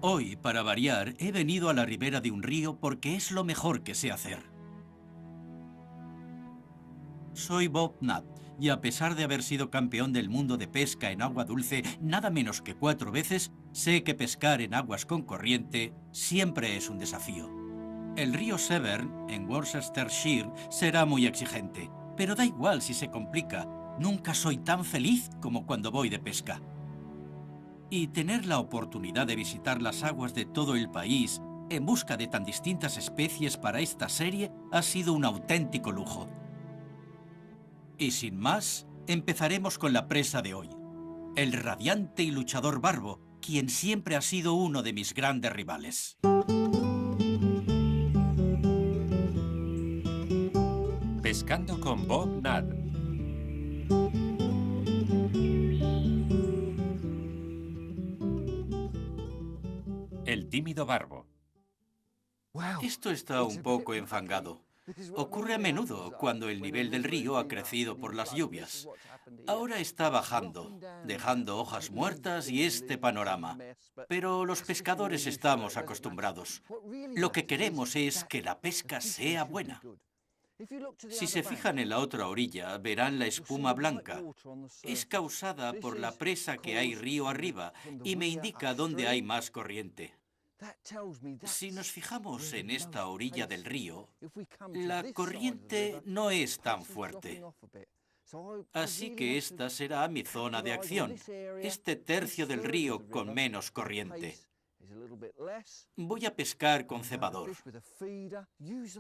Hoy, para variar, he venido a la ribera de un río porque es lo mejor que sé hacer. Soy Bob Nutt y a pesar de haber sido campeón del mundo de pesca en agua dulce nada menos que 4 veces, sé que pescar en aguas con corriente siempre es un desafío. El río Severn, en Worcestershire, será muy exigente, pero da igual si se complica. Nunca soy tan feliz como cuando voy de pesca. Y tener la oportunidad de visitar las aguas de todo el país en busca de tan distintas especies para esta serie ha sido un auténtico lujo. Y sin más, empezaremos con la presa de hoy. El radiante y luchador Barbo, quien siempre ha sido uno de mis grandes rivales. Pescando con Bob Nutt. El tímido Barbo. Esto está un poco enfangado. Ocurre a menudo cuando el nivel del río ha crecido por las lluvias. Ahora está bajando, dejando hojas muertas y este panorama. Pero los pescadores estamos acostumbrados. Lo que queremos es que la pesca sea buena. Si se fijan en la otra orilla, verán la espuma blanca. Es causada por la presa que hay río arriba y me indica dónde hay más corriente. Si nos fijamos en esta orilla del río, la corriente no es tan fuerte. Así que esta será mi zona de acción, este tercio del río con menos corriente. Voy a pescar con cebador.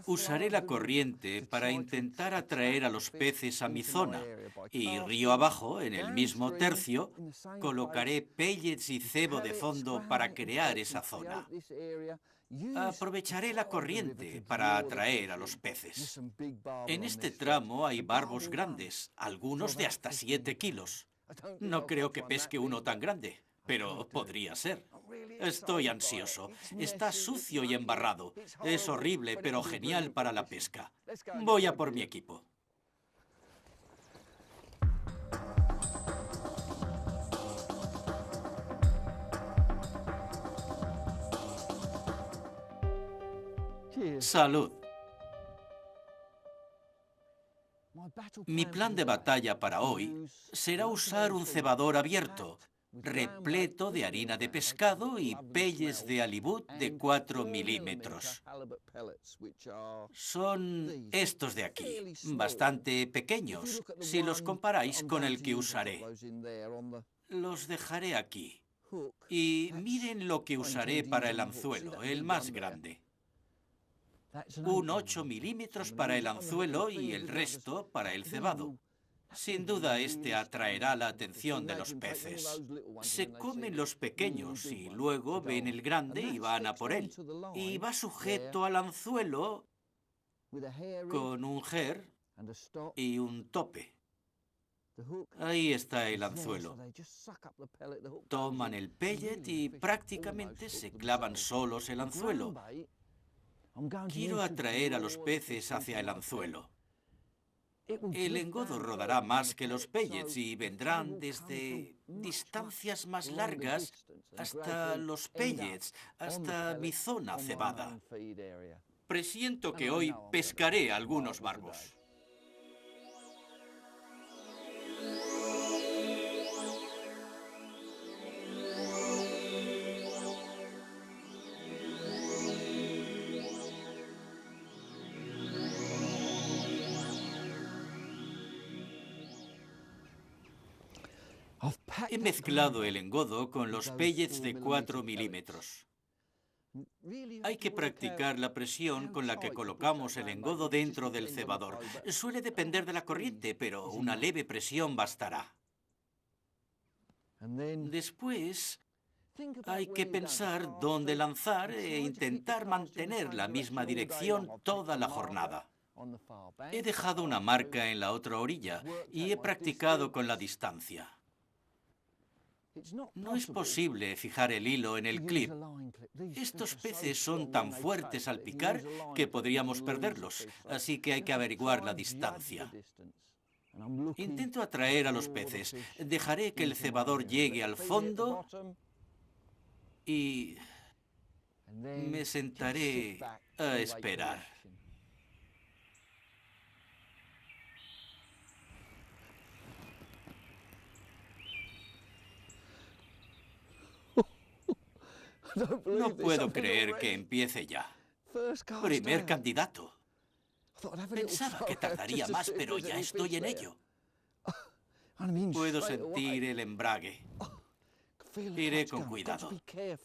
Usaré la corriente para intentar atraer a los peces a mi zona y río abajo, en el mismo tercio, colocaré pellets y cebo de fondo para crear esa zona. Aprovecharé la corriente para atraer a los peces. En este tramo hay barbos grandes, algunos de hasta 7 kilos. No creo que pesque uno tan grande, pero podría ser. Estoy ansioso. Está sucio y embarrado. Es horrible, pero genial para la pesca. Voy a por mi equipo. Salud. Mi plan de batalla para hoy será usar un cebador abierto, repleto de harina de pescado y pelles de halibut de 4 milímetros. Son estos de aquí, bastante pequeños, si los comparáis con el que usaré. Los dejaré aquí. Y miren lo que usaré para el anzuelo, el más grande. Un 8 milímetros para el anzuelo y el resto para el cebado. Sin duda este atraerá la atención de los peces. Se comen los pequeños y luego ven el grande y van a por él. Y va sujeto al anzuelo con un ger y un tope. Ahí está el anzuelo. Toman el pellet y prácticamente se clavan solos el anzuelo. Quiero atraer a los peces hacia el anzuelo. El engodo rodará más que los pellets y vendrán desde distancias más largas hasta los pellets, hasta mi zona cebada. Presiento que hoy pescaré algunos barbos. He mezclado el engodo con los pellets de 4 milímetros. Hay que practicar la presión con la que colocamos el engodo dentro del cebador. Suele depender de la corriente, pero una leve presión bastará. Después, hay que pensar dónde lanzar e intentar mantener la misma dirección toda la jornada. He dejado una marca en la otra orilla y he practicado con la distancia. No es posible fijar el hilo en el clip. Estos peces son tan fuertes al picar que podríamos perderlos, así que hay que averiguar la distancia. Intento atraer a los peces. Dejaré que el cebador llegue al fondo y Me sentaré a esperar. No puedo creer que empiece ya. Primer candidato. Pensaba que tardaría más, pero ya estoy en ello. Puedo sentir el embrague. Iré con cuidado.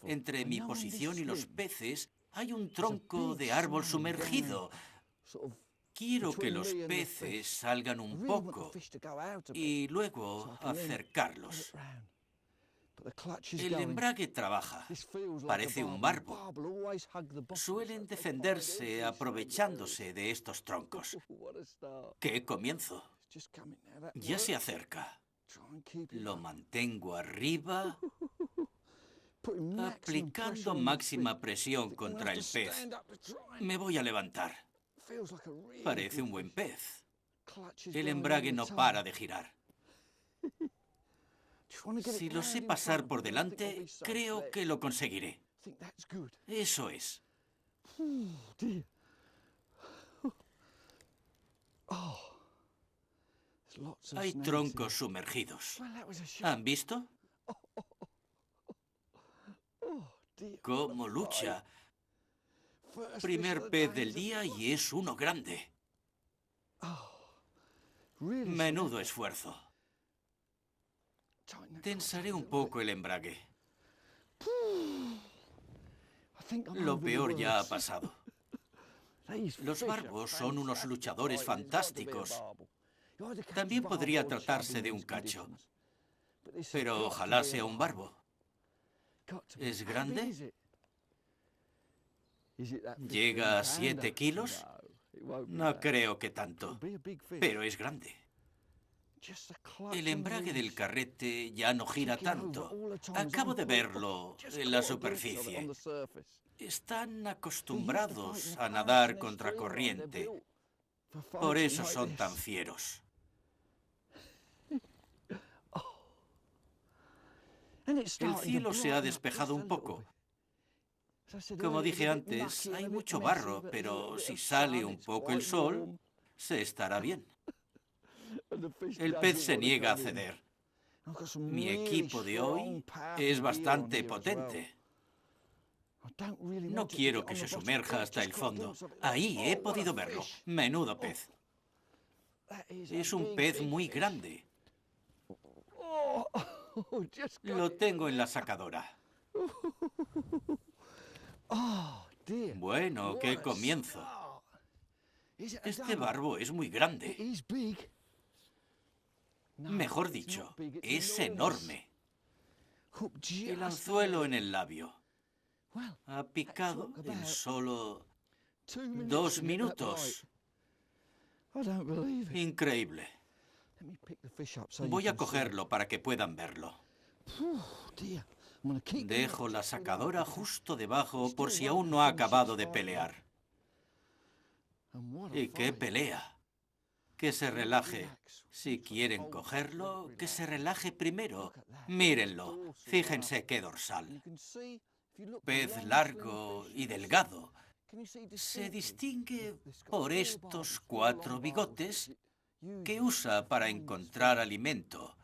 Entre mi posición y los peces hay un tronco de árbol sumergido. Quiero que los peces salgan un poco y luego acercarlos. El embrague trabaja. Parece un barbo. Suelen defenderse aprovechándose de estos troncos. ¡Qué comienzo! Ya se acerca. Lo mantengo arriba, aplicando máxima presión contra el pez. Me voy a levantar. Parece un buen pez. El embrague no para de girar. Si lo sé pasar por delante, creo que lo conseguiré. Eso es. Hay troncos sumergidos. ¿Han visto? ¿Cómo lucha? Primer pez del día y es uno grande. Menudo esfuerzo. Tensaré un poco el embrague. Lo peor ya ha pasado. Los barbos son unos luchadores fantásticos. También podría tratarse de un cacho. Pero ojalá sea un barbo. ¿Es grande? ¿Llega a 7 kilos? No creo que tanto. Pero es grande. El embrague del carrete ya no gira tanto. Acabo de verlo en la superficie. Están acostumbrados a nadar contracorriente. Por eso son tan fieros. El cielo se ha despejado un poco. Como dije antes, hay mucho barro, pero si sale un poco el sol, se estará bien. El pez se niega a ceder. Mi equipo de hoy es bastante potente. No quiero que se sumerja hasta el fondo. Ahí he podido verlo. Menudo pez. Es un pez muy grande. Lo tengo en la sacadora. Bueno, qué comienzo. Este barbo es muy grande. Mejor dicho, es enorme. El anzuelo en el labio. Ha picado en solo 2 minutos. Increíble. Voy a cogerlo para que puedan verlo. Dejo la sacadora justo debajo por si aún no ha acabado de pelear. ¿Y qué pelea? Que se relaje. Si quieren cogerlo, que se relaje primero. Mírenlo. Fíjense qué dorsal. Pez largo y delgado. Se distingue por estos 4 bigotes que usa para encontrar alimento.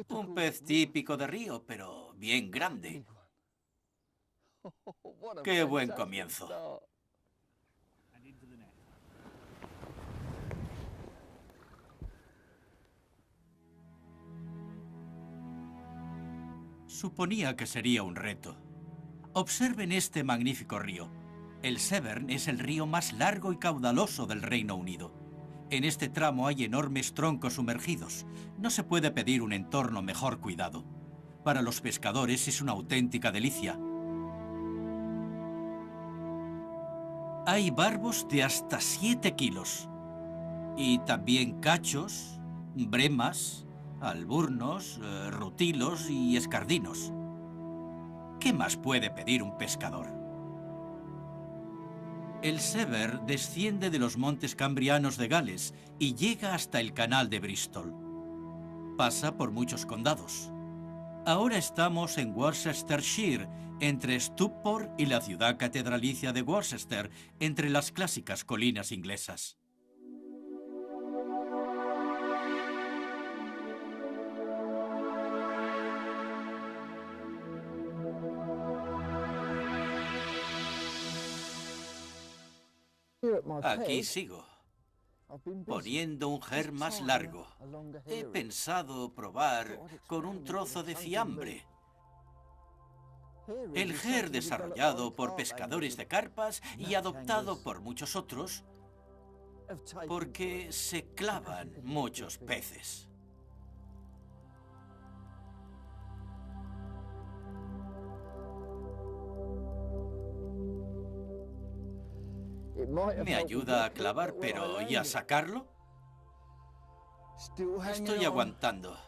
Un pez típico de río, pero bien grande. ¡Qué buen comienzo! Suponía que sería un reto. Observen este magnífico río. El Severn es el río más largo y caudaloso del Reino Unido. En este tramo hay enormes troncos sumergidos. No se puede pedir un entorno mejor cuidado. Para los pescadores es una auténtica delicia. Hay barbos de hasta 7 kilos. Y también cachos, bremas, alburnos, rutilos y escardinos. ¿Qué más puede pedir un pescador? El Severn desciende de los montes cambrianos de Gales y llega hasta el canal de Bristol. Pasa por muchos condados. Ahora estamos en Worcestershire, entre Stockport y la ciudad catedralicia de Worcester, entre las clásicas colinas inglesas. Aquí sigo, poniendo un her más largo. He pensado probar con un trozo de fiambre. El her desarrollado por pescadores de carpas y adoptado por muchos otros porque se clavan muchos peces. Me ayuda a clavar, pero ¿y a sacarlo? Estoy aguantando.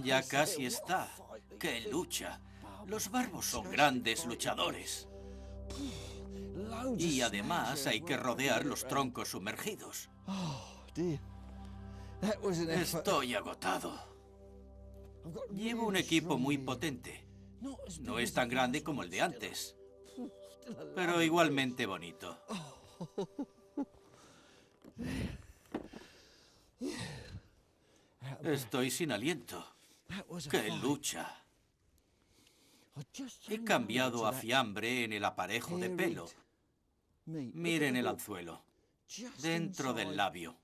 Ya casi está. ¡Qué lucha! Los barbos son grandes luchadores. Y además hay que rodear los troncos sumergidos. Estoy agotado. Llevo un equipo muy potente. No es tan grande como el de antes, pero igualmente bonito. Estoy sin aliento. ¡Qué lucha! He cambiado a fiambre en el aparejo de pelo. Miren el anzuelo, dentro del labio.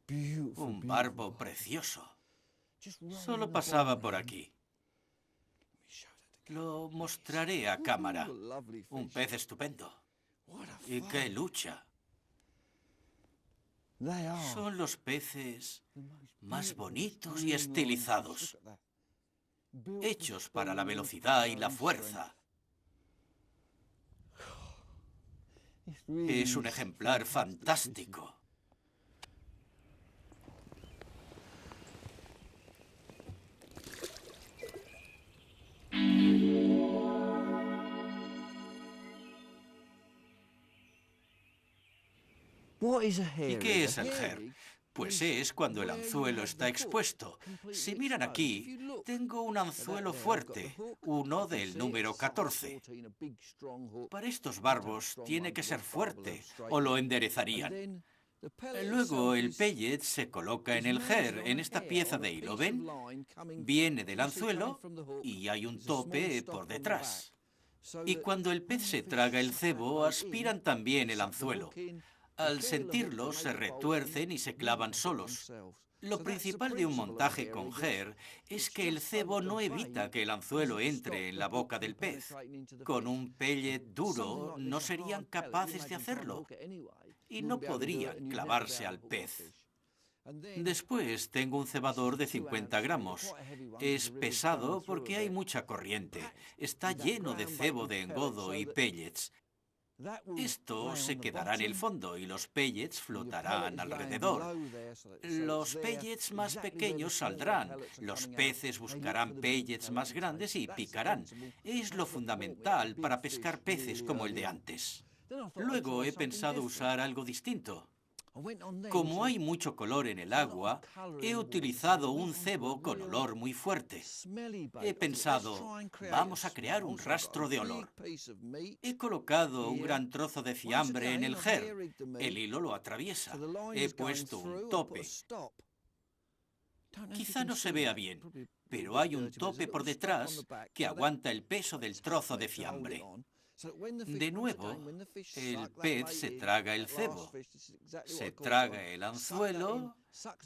Un barbo precioso. Solo pasaba por aquí. Lo mostraré a cámara. Un pez estupendo. ¡Y qué lucha! Son los peces más bonitos y estilizados, hechos para la velocidad y la fuerza. Es un ejemplar fantástico. ¿Y qué es el her? Pues es cuando el anzuelo está expuesto. Si miran aquí, tengo un anzuelo fuerte, uno del número 14. Para estos barbos tiene que ser fuerte, o lo enderezarían. Luego el pellet se coloca en el her, en esta pieza de hilo, ¿ven? Viene del anzuelo y hay un tope por detrás. Y cuando el pez se traga el cebo, aspiran también el anzuelo. Al sentirlo, se retuercen y se clavan solos. Lo principal de un montaje con her es que el cebo no evita que el anzuelo entre en la boca del pez. Con un pellet duro no serían capaces de hacerlo y no podrían clavarse al pez. Después tengo un cebador de 50 gramos. Es pesado porque hay mucha corriente. Está lleno de cebo de engodo y pellets. Esto se quedará en el fondo y los pellets flotarán alrededor. Los pellets más pequeños saldrán, los peces buscarán pellets más grandes y picarán. Es lo fundamental para pescar peces como el de antes. Luego he pensado usar algo distinto. Como hay mucho color en el agua, he utilizado un cebo con olor muy fuerte. He pensado, vamos a crear un rastro de olor. He colocado un gran trozo de fiambre en el her. El hilo lo atraviesa. He puesto un tope. Quizá no se vea bien, pero hay un tope por detrás que aguanta el peso del trozo de fiambre. De nuevo, el pez se traga el cebo, se traga el anzuelo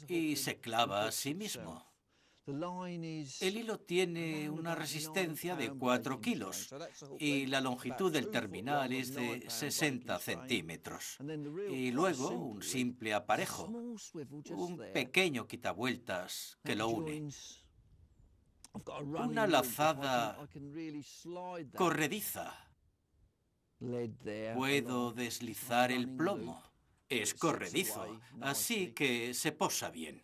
y se clava a sí mismo. El hilo tiene una resistencia de 4 kilos y la longitud del terminal es de 60 centímetros. Y luego un simple aparejo, un pequeño quitavueltas que lo une. Una lazada corrediza. Puedo deslizar el plomo. Es corredizo, así que se posa bien.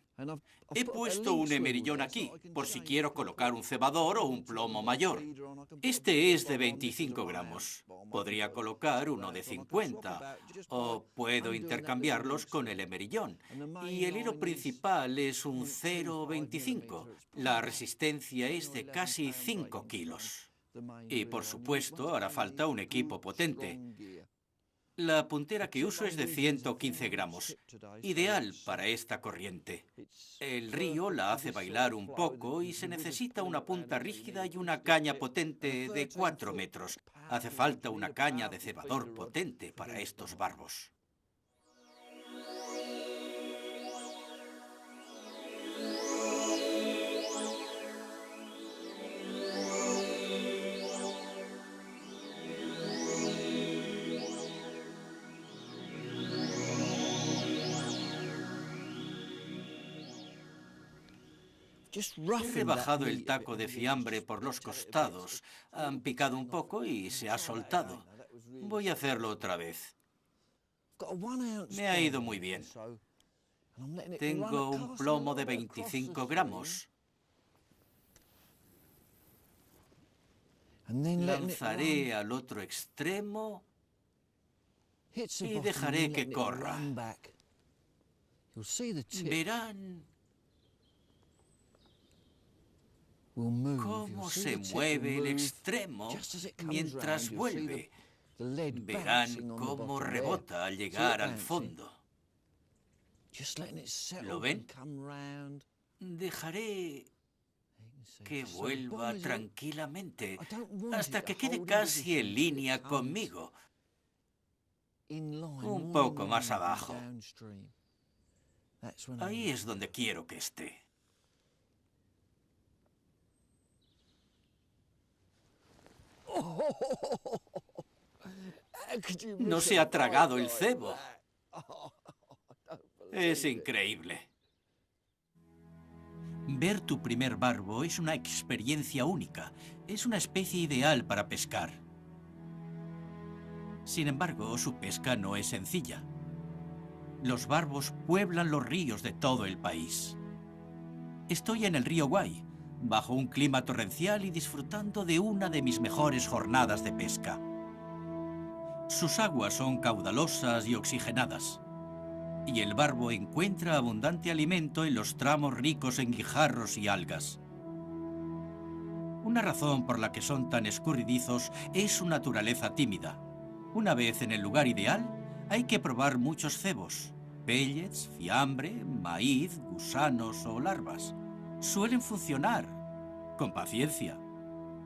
He puesto un emerillón aquí, por si quiero colocar un cebador o un plomo mayor. Este es de 25 gramos. Podría colocar uno de 50, o puedo intercambiarlos con el emerillón. Y el hilo principal es un 0,25. La resistencia es de casi 5 kilos. Y por supuesto, hará falta un equipo potente. La puntera que uso es de 115 gramos, ideal para esta corriente. El río la hace bailar un poco y se necesita una punta rígida y una caña potente de 4 metros. Hace falta una caña de cebador potente para estos barbos. He rebajado el taco de fiambre por los costados. Han picado un poco y se ha soltado. Voy a hacerlo otra vez. Me ha ido muy bien. Tengo un plomo de 25 gramos. Lanzaré al otro extremo y dejaré que corra. Verán cómo se mueve el extremo mientras vuelve. Verán cómo rebota al llegar al fondo. ¿Lo ven? Dejaré que vuelva tranquilamente hasta que quede casi en línea conmigo. Un poco más abajo. Ahí es donde quiero que esté. No se ha tragado el cebo. Es increíble. Ver tu primer barbo es una experiencia única. Es una especie ideal para pescar. Sin embargo, su pesca no es sencilla. Los barbos pueblan los ríos de todo el país. Estoy en el río Wye, bajo un clima torrencial y disfrutando de una de mis mejores jornadas de pesca. Sus aguas son caudalosas y oxigenadas, y el barbo encuentra abundante alimento en los tramos ricos en guijarros y algas. Una razón por la que son tan escurridizos es su naturaleza tímida. Una vez en el lugar ideal, hay que probar muchos cebos, pellets, fiambre, maíz, gusanos o larvas. Suelen funcionar, con paciencia.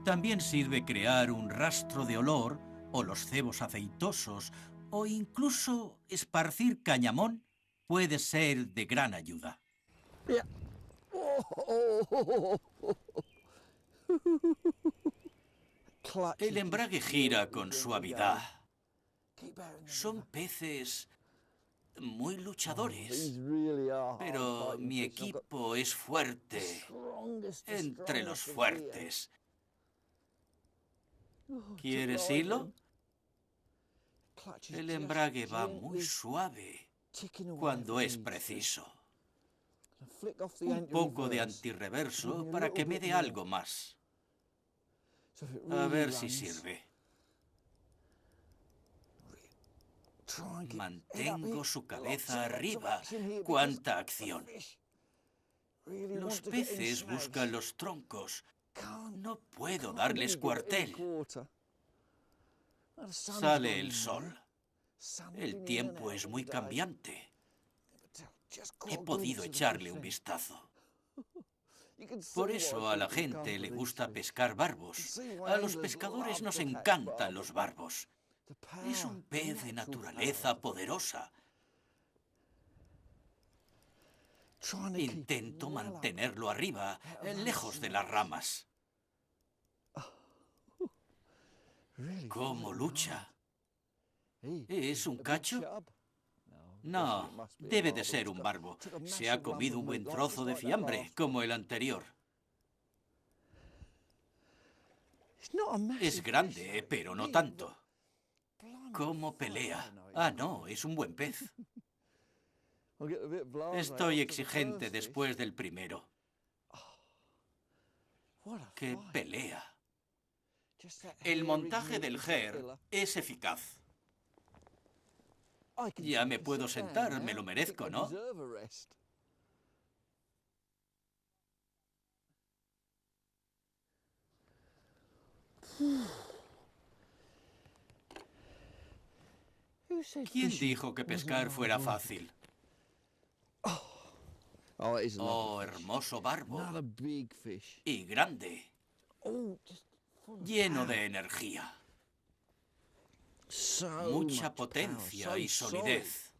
También sirve crear un rastro de olor, o los cebos aceitosos, o incluso esparcir cañamón puede ser de gran ayuda. El embrague gira con suavidad. Son peces muy luchadores, pero mi equipo es fuerte, entre los fuertes. ¿Quieres hilo? El embrague va muy suave cuando es preciso. Un poco de antirreverso para que me dé algo más. A ver si sirve. Mantengo su cabeza arriba. ¡Cuánta acción! Los peces buscan los troncos. No puedo darles cuartel. Sale el sol. El tiempo es muy cambiante. He podido echarle un vistazo. Por eso a la gente le gusta pescar barbos. A los pescadores nos encantan los barbos. Es un pez de naturaleza poderosa. Intento mantenerlo arriba, lejos de las ramas. ¿Cómo lucha? ¿Es un cacho? No, debe de ser un barbo. Se ha comido un buen trozo de fiambre, como el anterior. Es grande, pero no tanto. ¿Cómo pelea? Ah, no, es un buen pez. Estoy exigente después del primero. ¡Qué pelea! El montaje del GER es eficaz. Ya me puedo sentar, me lo merezco, ¿no? ¿Quién dijo que pescar fuera fácil? Oh, hermoso barbo. Y grande. Lleno de energía. Mucha potencia y solidez.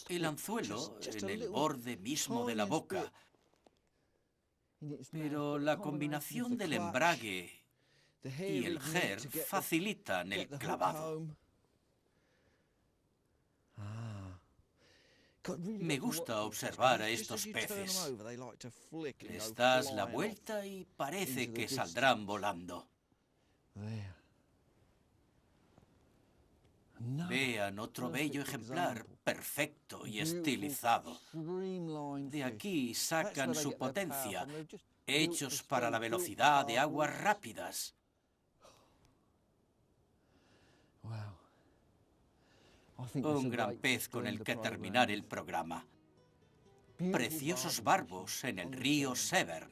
El anzuelo en el borde mismo de la boca. Pero la combinación del embrague y el GER facilitan el clavado. Me gusta observar a estos peces. Les das la vuelta y parece que saldrán volando. Vean otro bello ejemplar, perfecto y estilizado. De aquí sacan su potencia, hechos para la velocidad de aguas rápidas. Un gran pez con el que terminar el programa. Preciosos barbos en el río Severn.